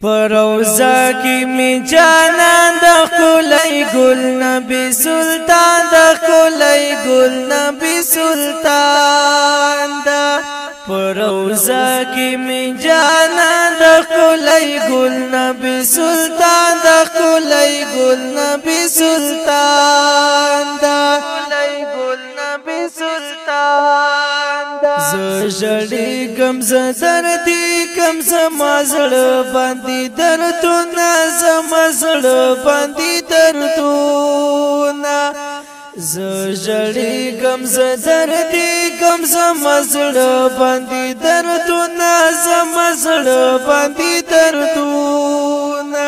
پروزا کی می جانان د خلای گل نبی سلطان د خلای گل نبی سلطان دا پروزا کی می جانان د خلای گل نبی سلطان د خلای گل نبی سلطان دا خلای گل نبی سلطان ز جړی گم ز دردی کم زما زړه باندې دردونه زما زړه باندې دردونه ز جړی گم ز دردی کم زما زړه باندې دردونه زما زړه باندې دردونه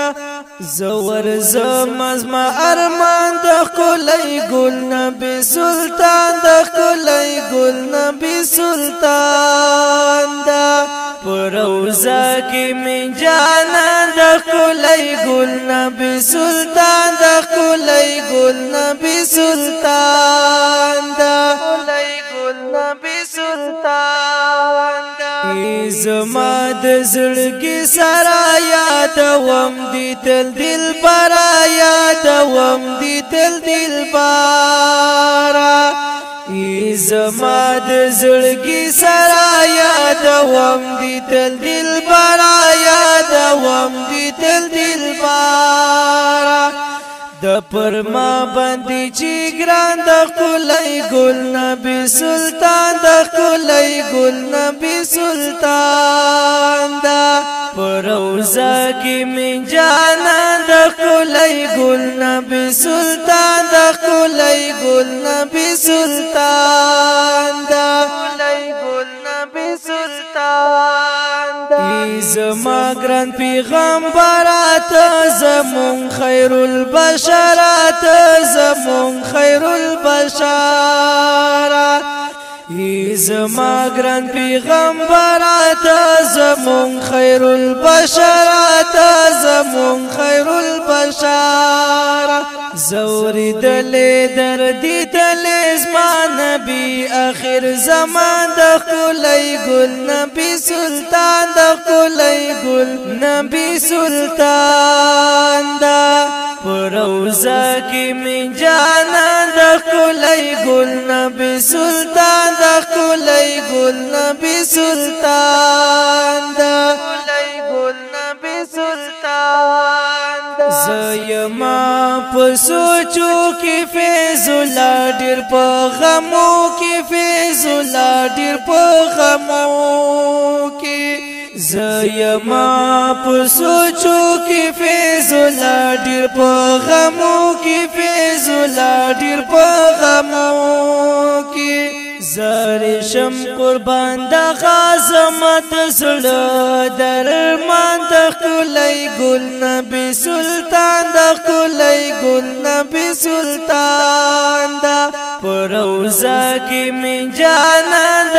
زور زما ارمان د خلای گل نبی سلطان د خلای گل نبی سلطان دا پروزا کی من جانان د خلای گل نبی سلطان د خلای گل نبی سلطان دا خلای گل نبی سلطان دا زما د زړګي سره یادوم دي تل دل برا یادوم دي تل دل برا زما د زړګي سره یادوم دي تل دل برا یادوم دي تل دل برا د پرما باندې چې ګران د خلای گل نبی سلطان د خلای گل نبی سلطان دا پروزا کی من جانان د خلای گل نبی سلطان د خلای گل نبی سلطان دا خلای گل نبی سلطان زما گران پیغمبرات زمون خیر البشرات زمون خیر البشرات زما گران پیغمبرات زمون خیر البشرات زمون خیر البشرات زوری دل دردی دل زمان نبی آخر زمان د خلای گل نبی سلطان د خلای گل نبی سلطان دا پروزا کی من جانان د خلای گل نبی سلطان د خلای گل نبی سلطان دا خلای گل نبی سلطان زیما پسوچو کی فیض الله ډیر په غمو کی فیض الله ډیر په غمو کی زیما پسوچو کی فیض الله ډیر په غمو کی فیض الله ډیر په غمو کی زریشم قربان د غزمت زړه درمان د خلای گل نبی سلطان د خلای گل نبی سلطان دا پروزا کی من جانان د